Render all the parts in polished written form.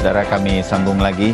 Saudara, kami sambung lagi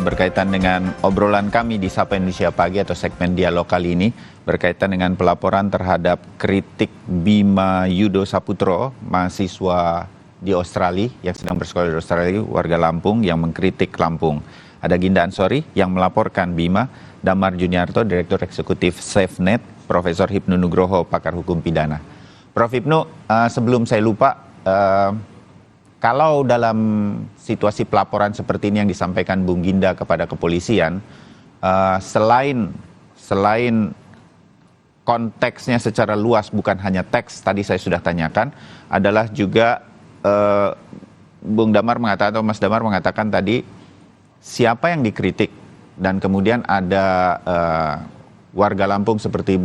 berkaitan dengan obrolan kami di Sapa Indonesia Pagi atau segmen dialog kali ini berkaitan dengan pelaporan terhadap kritik Bima Yudo Saputro, mahasiswa di Australia yang sedang bersekolah di Australia, warga Lampung yang mengkritik Lampung. Ada Ginda Ansori yang melaporkan Bima, Damar Juniarto, Direktur Eksekutif SafeNet, Profesor Hipnu Nugroho, pakar hukum pidana. Prof. Hipnu, sebelum saya lupa, kalau dalam situasi pelaporan seperti ini yang disampaikan Bung Ginda kepada kepolisian, selain konteksnya secara luas, bukan hanya teks, tadi saya sudah tanyakan, adalah juga Bung Damar mengatakan, atau Mas Damar mengatakan tadi, siapa yang dikritik, dan kemudian ada warga Lampung seperti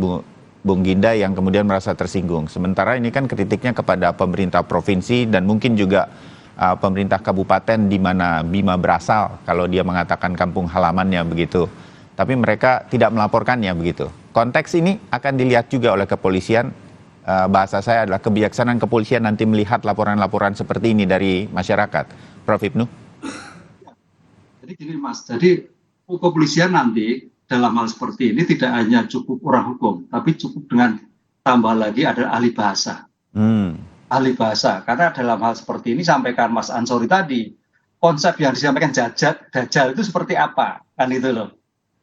Bung Ginda yang kemudian merasa tersinggung. Sementara ini kan kritiknya kepada pemerintah provinsi dan mungkin juga pemerintah kabupaten di mana Bima berasal, kalau dia mengatakan kampung halamannya begitu. Tapi mereka tidak melaporkannya begitu. Konteks ini akan dilihat juga oleh kepolisian. Bahasa saya adalah kebijaksanaan kepolisian nanti melihat laporan-laporan seperti ini dari masyarakat. Prof. Hipnu. Jadi gini Mas, jadi kepolisian nanti dalam hal seperti ini tidak hanya cukup orang hukum, tapi cukup dengan tambah lagi ada ahli bahasa. Ahli bahasa, karena dalam hal seperti ini sampaikan Mas Ansori tadi, konsep yang disampaikan dajjal itu seperti apa, kan itu loh.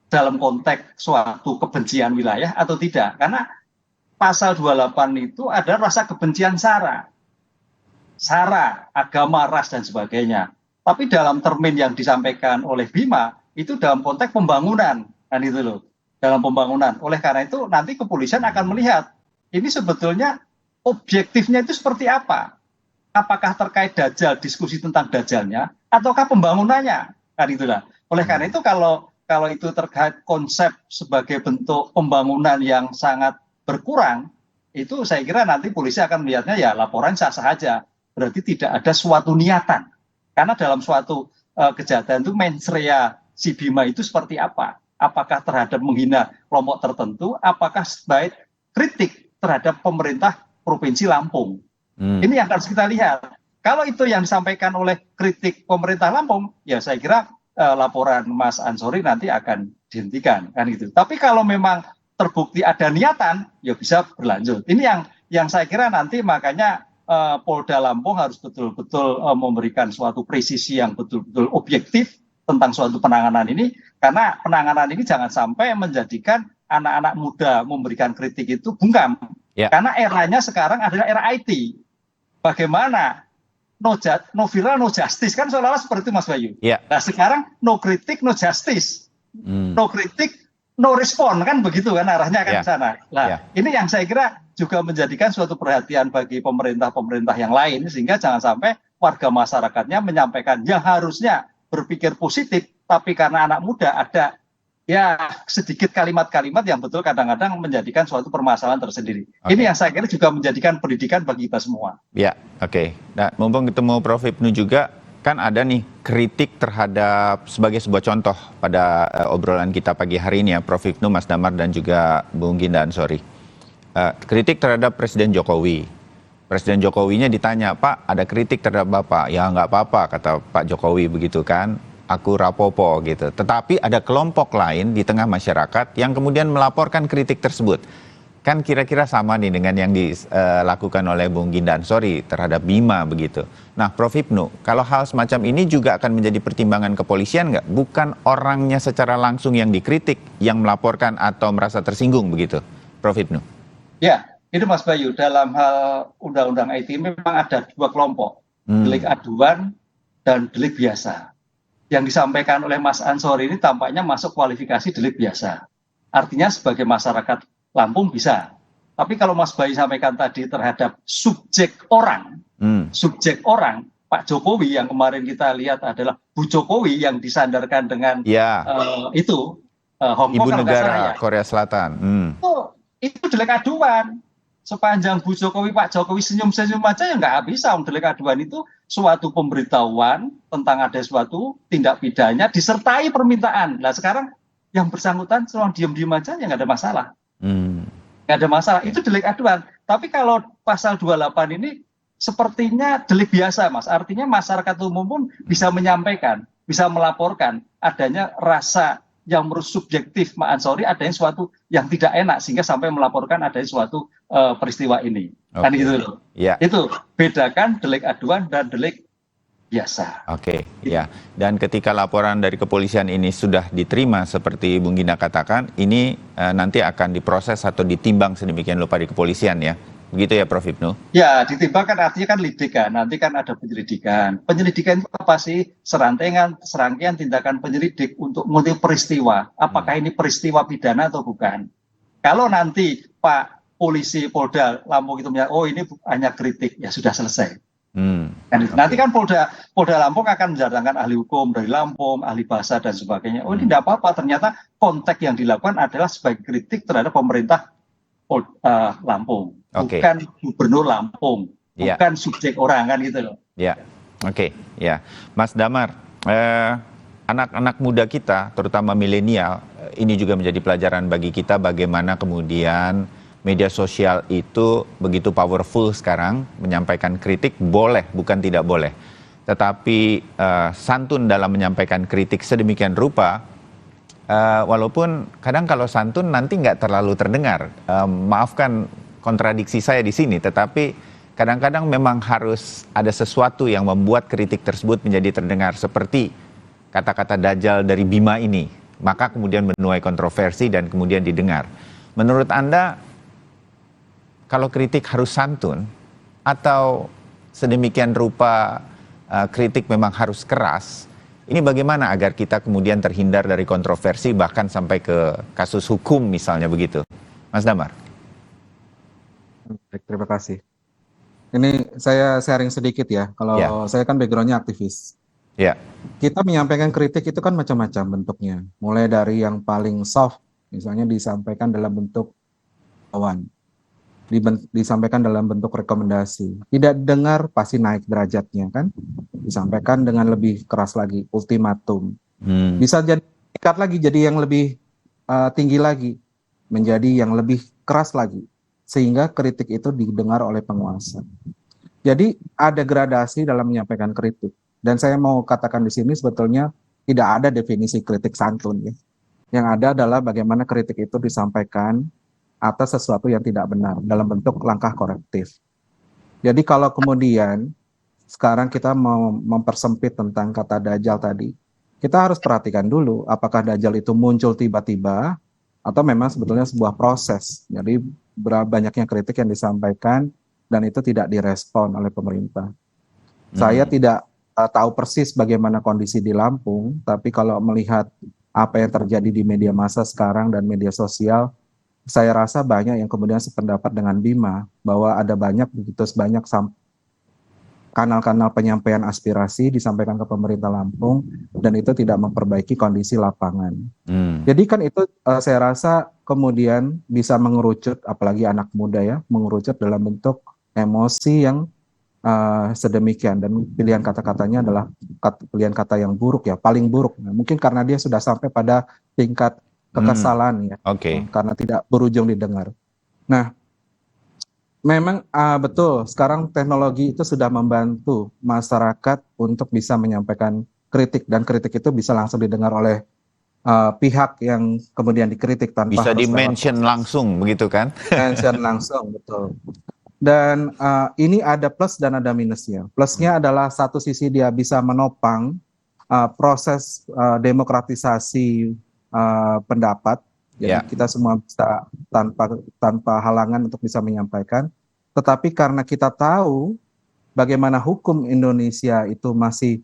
Dalam konteks suatu kebencian wilayah atau tidak, karena pasal 28 itu ada rasa kebencian sara, agama, ras dan sebagainya. Tapi dalam termin yang disampaikan oleh Bima itu dalam konteks pembangunan, kan itu loh, dalam pembangunan. Oleh karena itu nanti kepolisian akan melihat ini sebetulnya objektifnya itu seperti apa? Apakah terkait dajjal, diskusi tentang dajjalnya, ataukah pembangunannya? Kan itulah. Oleh karena itu kalau itu terkait konsep sebagai bentuk pembangunan yang sangat berkurang, itu saya kira nanti polisi akan melihatnya ya laporan sah-sah aja. Berarti tidak ada suatu niatan. Karena dalam suatu kejahatan itu mens rea si Bima itu seperti apa? Apakah terhadap menghina kelompok tertentu? Apakah sebaik kritik terhadap pemerintah Provinsi Lampung? Ini yang harus kita lihat. Kalau itu yang disampaikan oleh kritik pemerintah Lampung, ya saya kira laporan Mas Ansori nanti akan dihentikan, kan gitu. Tapi kalau memang terbukti ada niatan, ya bisa berlanjut. Ini yang saya kira nanti makanya Polda Lampung harus betul-betul memberikan suatu presisi yang betul-betul objektif tentang suatu penanganan ini, karena penanganan ini jangan sampai menjadikan anak-anak muda memberikan kritik itu bungkam. Karena eranya sekarang adalah era IT. Bagaimana no viral, no justice, kan seolah-olah seperti itu Mas Bayu. Nah sekarang no kritik, no justice. No kritik, no respon, kan begitu kan arahnya kan ke sana. Nah ini yang saya kira juga menjadikan suatu perhatian bagi pemerintah-pemerintah yang lain, sehingga jangan sampai warga masyarakatnya menyampaikan yang harusnya berpikir positif, tapi karena anak muda ada ya sedikit kalimat-kalimat yang betul kadang-kadang menjadikan suatu permasalahan tersendiri. Ini yang saya kira juga menjadikan pendidikan bagi kita semua. Nah, mumpung ketemu Prof. Hipnu juga, kan ada nih kritik terhadap, sebagai sebuah contoh pada obrolan kita pagi hari ini ya, Prof. Hipnu, Mas Damar dan juga Bung Ginda Ansori. Kritik terhadap Presiden Jokowi. Presiden Jokowinya ditanya, Pak, ada kritik terhadap Bapak? Ya nggak apa-apa, kata Pak Jokowi begitu kan. Aku rapopo gitu. Tetapi ada kelompok lain di tengah masyarakat yang kemudian melaporkan kritik tersebut. Kan kira-kira sama nih dengan yang dilakukan oleh Bung Ginda Ansori terhadap Bima begitu. Nah, Prof. Hipnu, kalau hal semacam ini juga akan menjadi pertimbangan kepolisian nggak? Bukan orangnya secara langsung yang dikritik, yang melaporkan atau merasa tersinggung begitu, Prof. Hipnu? Ya, itu Mas Bayu, dalam hal undang-undang IT memang ada dua kelompok, delik aduan dan delik biasa. Yang disampaikan oleh Mas Ansori ini tampaknya masuk kualifikasi delik biasa. Artinya sebagai masyarakat Lampung bisa. Tapi kalau Mas Bayu sampaikan tadi terhadap subjek orang, Pak Jokowi yang kemarin kita lihat adalah Bu Jokowi yang disandarkan dengan Hong Kong, Ibu negara Korea Selatan. Itu delik aduan. Sepanjang Bu Jokowi, Pak Jokowi senyum-senyum aja ya nggak bisa. Delik aduan itu suatu pemberitahuan tentang ada suatu tindak pidana disertai permintaan. Nah sekarang yang bersangkutan cuma diam-diam aja ya nggak ada masalah. Nggak ada masalah, itu delik aduan. Tapi kalau pasal 28 ini sepertinya delik biasa, Mas. Artinya masyarakat umum pun bisa menyampaikan, bisa melaporkan adanya rasa yang menurut subjektif Mak Ansori adanya suatu yang tidak enak sehingga sampai melaporkan adanya suatu peristiwa ini. Kan Oke. gitu loh. Ya. Itu bedakan delik aduan dan delik biasa. Oke, ya. Dan ketika laporan dari kepolisian ini sudah diterima seperti Bung Gina katakan, ini nanti akan diproses atau ditimbang sedemikian rupa di kepolisian ya. Begitu ya Prof. Ibnu? Ya, ditimbang kan artinya kan lidik kan. Nanti kan ada penyelidikan. Penyelidikan itu apa sih? Serangkaian tindakan penyelidik untuk multi peristiwa. Apakah ini peristiwa pidana atau bukan? Kalau nanti Pak Polisi Polda Lampung itu menyatakan, oh ini hanya kritik, ya sudah selesai. Nanti kan Polda Lampung akan mendatangkan ahli hukum dari Lampung, ahli bahasa dan sebagainya. Oh ini tidak apa-apa. Ternyata konteks yang dilakukan adalah sebagai kritik terhadap pemerintah Lampung, bukan gubernur Lampung, bukan subjek orang kan gitu loh. Ya, oke, ya, Mas Damar, anak-anak muda kita, terutama milenial, ini juga menjadi pelajaran bagi kita bagaimana kemudian media sosial itu begitu powerful sekarang, menyampaikan kritik boleh, bukan tidak boleh, tetapi santun dalam menyampaikan kritik sedemikian rupa. Walaupun kadang kalau santun nanti nggak terlalu terdengar, maafkan kontradiksi saya di sini, tetapi kadang-kadang memang harus ada sesuatu yang membuat kritik tersebut menjadi terdengar, seperti kata-kata Dajjal dari Bima ini, maka kemudian menuai kontroversi dan kemudian didengar. Menurut Anda, kalau kritik harus santun atau sedemikian rupa kritik memang harus keras? Ini bagaimana agar kita kemudian terhindar dari kontroversi bahkan sampai ke kasus hukum misalnya begitu? Mas Damar. Baik, terima kasih. Ini saya sharing sedikit ya. Kalau saya kan backgroundnya aktivis. Ya. Kita menyampaikan kritik itu kan macam-macam bentuknya. Mulai dari yang paling soft, misalnya disampaikan dalam bentuk awan, disampaikan dalam bentuk rekomendasi. Tidak dengar pasti naik derajatnya kan. Disampaikan dengan lebih keras lagi, ultimatum. Bisa jadi tingkat lagi, jadi yang lebih tinggi lagi, menjadi yang lebih keras lagi, sehingga kritik itu didengar oleh penguasa. Jadi ada gradasi dalam menyampaikan kritik. Dan saya mau katakan di sini sebetulnya tidak ada definisi kritik santun ya. Yang ada adalah bagaimana kritik itu disampaikan atas sesuatu yang tidak benar dalam bentuk langkah korektif. Jadi kalau kemudian sekarang kita mau mempersempit tentang kata Dajjal tadi, kita harus perhatikan dulu apakah Dajjal itu muncul tiba-tiba atau memang sebetulnya sebuah proses. Jadi banyaknya kritik yang disampaikan dan itu tidak direspon oleh pemerintah. Saya tidak tahu persis bagaimana kondisi di Lampung, tapi kalau melihat apa yang terjadi di media massa sekarang dan media sosial, saya rasa banyak yang kemudian sependapat dengan Bima bahwa ada begitu banyak kanal-kanal penyampaian aspirasi disampaikan ke pemerintah Lampung dan itu tidak memperbaiki kondisi lapangan. Jadi kan itu saya rasa kemudian bisa mengerucut, apalagi anak muda ya, mengerucut dalam bentuk emosi yang sedemikian, dan pilihan kata-katanya adalah pilihan kata yang buruk ya, paling buruk. Nah, mungkin karena dia sudah sampai pada tingkat kekesalan ya, karena tidak berujung didengar. Nah, memang betul sekarang teknologi itu sudah membantu masyarakat untuk bisa menyampaikan kritik, dan kritik itu bisa langsung didengar oleh pihak yang kemudian dikritik tanpa bisa di-mention langsung begitu kan? Mention langsung, betul. Dan ini ada plus dan ada minusnya. Plusnya adalah satu sisi dia bisa menopang proses demokratisasi pendapat. Jadi kita semua bisa tanpa halangan untuk bisa menyampaikan. Tetapi karena kita tahu bagaimana hukum Indonesia itu masih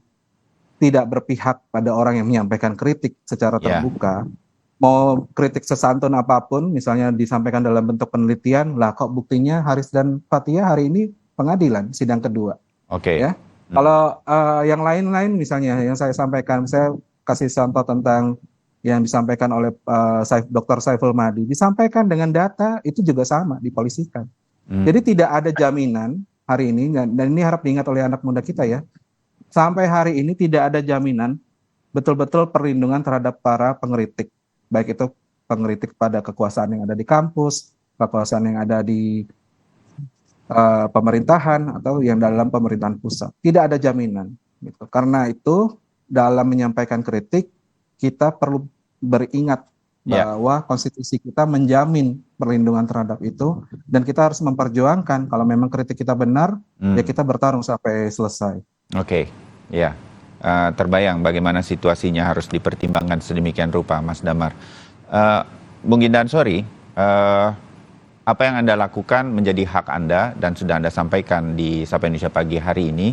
tidak berpihak pada orang yang menyampaikan kritik secara terbuka, mau kritik sesantun apapun, misalnya disampaikan dalam bentuk penelitian, lah kok buktinya Haris dan Fathia hari ini pengadilan sidang kedua. Ya. Kalau yang lain-lain misalnya yang saya sampaikan, saya kasih contoh tentang yang disampaikan oleh Dr. Saiful Mahdi, disampaikan dengan data itu juga sama, dipolisikan. Jadi tidak ada jaminan hari ini, dan ini harap diingat oleh anak muda kita ya, sampai hari ini tidak ada jaminan betul-betul perlindungan terhadap para pengkritik, baik itu pengkritik pada kekuasaan yang ada di kampus, kekuasaan yang ada di pemerintahan atau yang dalam pemerintahan pusat. Tidak ada jaminan. Gitu. Karena itu dalam menyampaikan kritik kita perlu beringat bahwa konstitusi kita menjamin perlindungan terhadap itu dan kita harus memperjuangkan kalau memang kritik kita benar ya kita bertarung sampai selesai. Oke, ya. Terbayang bagaimana situasinya harus dipertimbangkan sedemikian rupa, Mas Damar. Bung Ginda Ansori, apa yang Anda lakukan menjadi hak Anda dan sudah Anda sampaikan di Sapa Indonesia Pagi hari ini.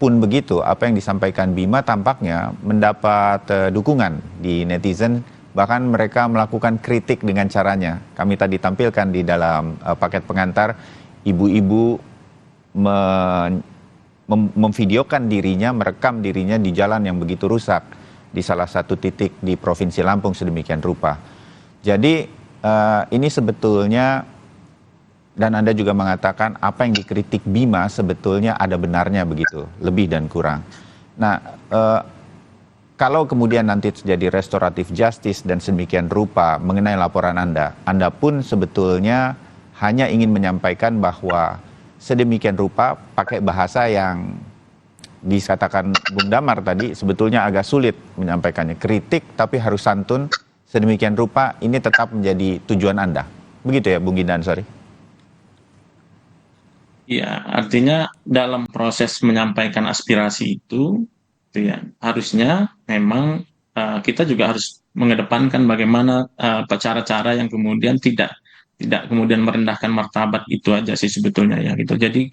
Pun begitu, apa yang disampaikan Bima tampaknya mendapat dukungan di netizen, bahkan mereka melakukan kritik dengan caranya. Kami tadi tampilkan di dalam paket pengantar, ibu-ibu memvideokan dirinya, merekam dirinya di jalan yang begitu rusak di salah satu titik di Provinsi Lampung sedemikian rupa. Jadi ini sebetulnya, dan Anda juga mengatakan apa yang dikritik Bima sebetulnya ada benarnya begitu, lebih dan kurang. Nah, kalau kemudian nanti terjadi restoratif justice dan sedemikian rupa mengenai laporan Anda pun sebetulnya hanya ingin menyampaikan bahwa sedemikian rupa pakai bahasa yang dikatakan Bung Damar tadi sebetulnya agak sulit menyampaikannya. Kritik tapi harus santun, sedemikian rupa ini tetap menjadi tujuan Anda. Begitu ya Bung Ginda Ansori? Ya, artinya dalam proses menyampaikan aspirasi itu ya, harusnya memang kita juga harus mengedepankan bagaimana cara-cara yang kemudian tidak kemudian merendahkan martabat itu aja sih sebetulnya ya gitu. Jadi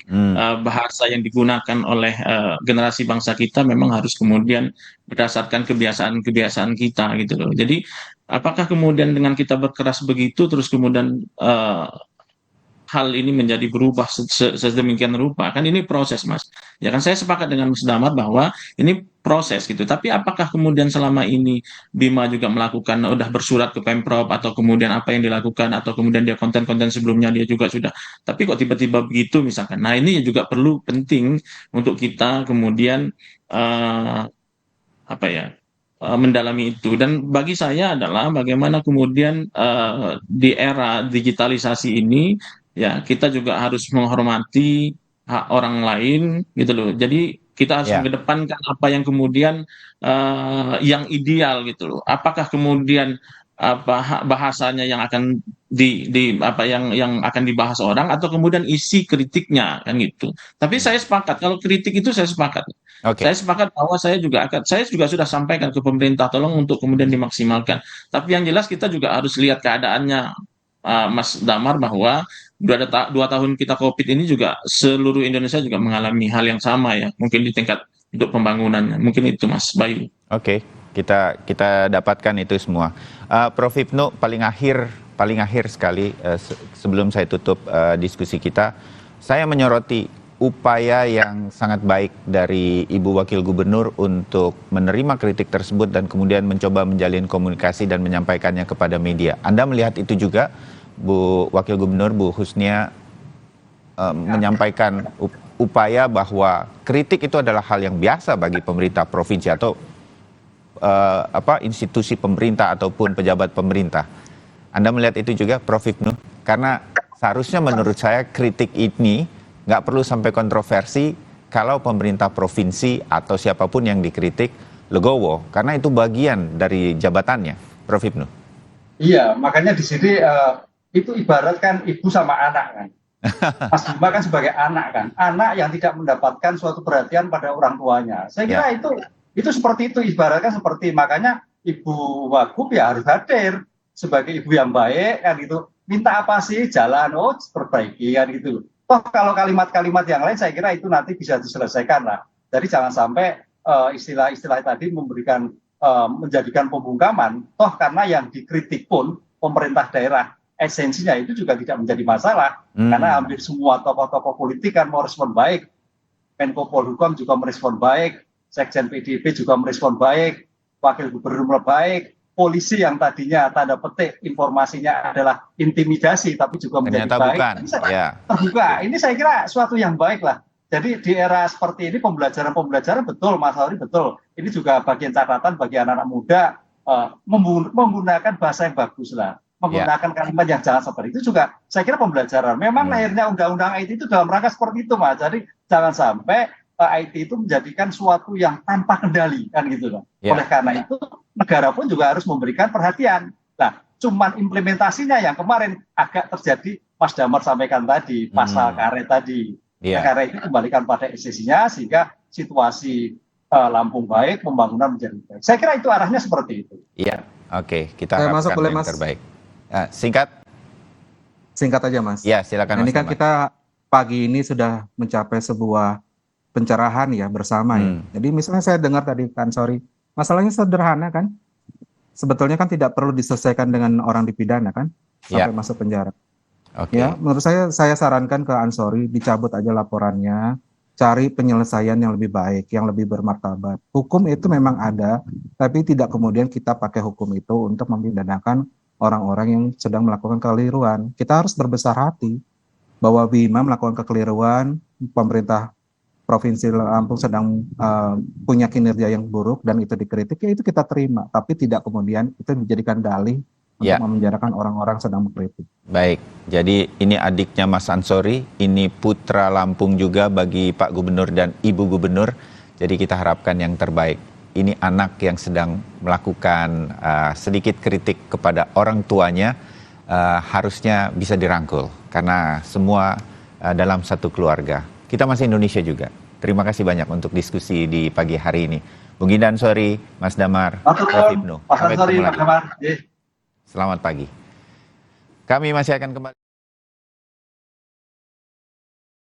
bahasa yang digunakan oleh generasi bangsa kita memang harus kemudian berdasarkan kebiasaan-kebiasaan kita gitu loh. Jadi apakah kemudian dengan kita berkeras begitu terus kemudian hal ini menjadi berubah sedemikian rupa, kan ini proses, Mas. Ya kan saya sepakat dengan Mas Damar bahwa ini proses gitu. Tapi apakah kemudian selama ini Bima juga melakukan udah bersurat ke Pemprov atau kemudian apa yang dilakukan atau kemudian dia konten-konten sebelumnya dia juga sudah. Tapi kok tiba-tiba begitu misalkan. Nah, ini juga perlu penting untuk kita kemudian mendalami itu. Dan bagi saya adalah bagaimana kemudian di era digitalisasi ini ya kita juga harus menghormati hak orang lain gitu loh. Jadi kita harus mengedepankan apa yang kemudian yang ideal gitu loh. Apakah kemudian bahasanya yang akan yang akan dibahas orang atau kemudian isi kritiknya kan gitu. Tapi saya sepakat kalau kritik itu saya sepakat. Saya sepakat bahwa saya juga sudah sampaikan ke pemerintah tolong untuk kemudian dimaksimalkan. Tapi yang jelas kita juga harus lihat keadaannya Mas Damar bahwa 2 tahun kita COVID ini juga seluruh Indonesia juga mengalami hal yang sama ya. Mungkin di tingkat untuk pembangunannya. Mungkin itu Mas Bayu. Oke, kita dapatkan itu semua. Prof Hipnu paling akhir sekali sebelum saya tutup diskusi kita, saya menyoroti upaya yang sangat baik dari Ibu Wakil Gubernur untuk menerima kritik tersebut dan kemudian mencoba menjalin komunikasi dan menyampaikannya kepada media. Anda melihat itu juga, Bu Wakil Gubernur, Bu Husnia, menyampaikan upaya bahwa kritik itu adalah hal yang biasa bagi pemerintah provinsi atau institusi pemerintah ataupun pejabat pemerintah. Anda melihat itu juga, Prof. Hipnu? Karena seharusnya menurut saya kritik ini nggak perlu sampai kontroversi kalau pemerintah provinsi atau siapapun yang dikritik legowo, karena itu bagian dari jabatannya, Prof. Hipnu. Iya, makanya di sini itu ibaratkan ibu sama anak kan. Mas Bima kan sebagai anak kan, anak yang tidak mendapatkan suatu perhatian pada orang tuanya. Saya kira itu seperti itu, ibaratkan seperti, makanya Ibu Wagub ya harus hadir sebagai ibu yang baik kan gitu. Minta apa sih, jalan, perbaiki kan gitu. Toh kalau kalimat-kalimat yang lain saya kira itu nanti bisa diselesaikan lah. Jadi jangan sampai istilah-istilah tadi menjadikan pembungkaman. Toh karena yang dikritik pun pemerintah daerah esensinya itu juga tidak menjadi masalah. Karena hampir semua tokoh-tokoh politik kan mau respon baik. Menko Polhukam juga merespon baik. Sekjen PDIP juga merespon baik. Wakil Gubernur baik. Polisi yang tadinya tanda petik informasinya adalah intimidasi tapi juga menjadi ternyata baik. Bukan. Terbuka. Ini saya kira suatu yang baik lah. Jadi di era seperti ini pembelajaran betul, Mas Auri betul. Ini juga bagian catatan bagi anak-anak muda menggunakan bahasa yang bagus lah. menggunakan kalimat yang jangan seperti itu juga saya kira pembelajaran. Memang lahirnya undang-undang IT itu dalam rangka seperti itu, Mas. Jadi jangan sampai IT itu menjadikan suatu yang tanpa kendali kan gitu loh. Oleh karena itu negara pun juga harus memberikan perhatian. Nah, cuman implementasinya yang kemarin agak terjadi Mas Damar sampaikan tadi, pasal karet tadi. Negara itu kembalikan pada esensinya sehingga situasi Lampung baik, pembangunan menjadi baik. Saya kira itu arahnya seperti itu. Iya, oke. Kita Saya masuk harapkan boleh, yang Mas? terbaik. Singkat? Singkat aja, Mas. Ya, silakan. Nah, ini Mas kan Damar. kita pagi ini sudah mencapai sebuah pencerahan ya bersama ya. Jadi misalnya saya dengar tadi kan, sorry, masalahnya sederhana kan? Sebetulnya kan tidak perlu diselesaikan dengan orang dipidana kan? Sampai masuk penjara. Oke. Ya, menurut saya sarankan ke Ansori dicabut aja laporannya, cari penyelesaian yang lebih baik, yang lebih bermartabat. Hukum itu memang ada, tapi tidak kemudian kita pakai hukum itu untuk mempidanakan orang-orang yang sedang melakukan kekeliruan. Kita harus berbesar hati bahwa Bima melakukan kekeliruan, pemerintah Provinsi Lampung sedang punya kinerja yang buruk dan itu dikritik, ya itu kita terima, tapi tidak kemudian itu dijadikan dalih untuk memenjarakan orang-orang sedang mengkritik. Baik, jadi ini adiknya Mas Ansori, ini putra Lampung juga bagi Pak Gubernur dan Ibu Gubernur, jadi kita harapkan yang terbaik. Ini anak yang sedang melakukan sedikit kritik kepada orang tuanya, harusnya bisa dirangkul, karena semua dalam satu keluarga. Kita masih Indonesia juga. Terima kasih banyak untuk diskusi di pagi hari ini. Bung Ginda Ansori, Mas Damar, Prof. Ibnu. Mas Ansori, Mas Damar. Selamat pagi. Kami masih akan kembali.